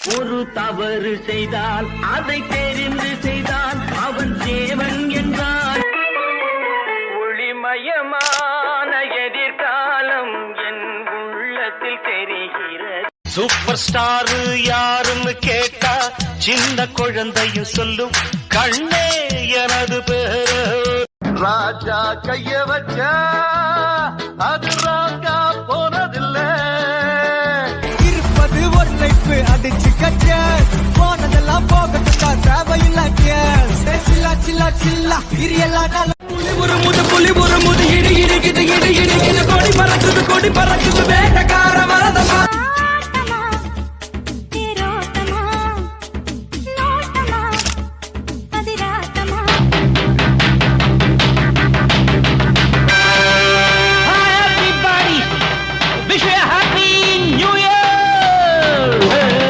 ஒரு தவறு செய்தால் அதை தெரிந்து செய்தால் அவன் தேவன் என்றான். ஒளிமயமான எதிர்காலம் என் உள்ளத்தில் தெரிகிறது. சூப்பர் ஸ்டார் யாருன்னு கேட்டா சின்ன குழந்தையும் சொல்லும் கண்ணே எனது பேரு. ராஜா கைய வச்சா அது ராஜா போனதில்லை. இருப்பது ஒரு லைஃப் அடிச்சு கட்ட போனதெல்லாம் போகட்டும் தேவையில்லை. சில்லா சில்லா சில்லா இரியெல்லாம்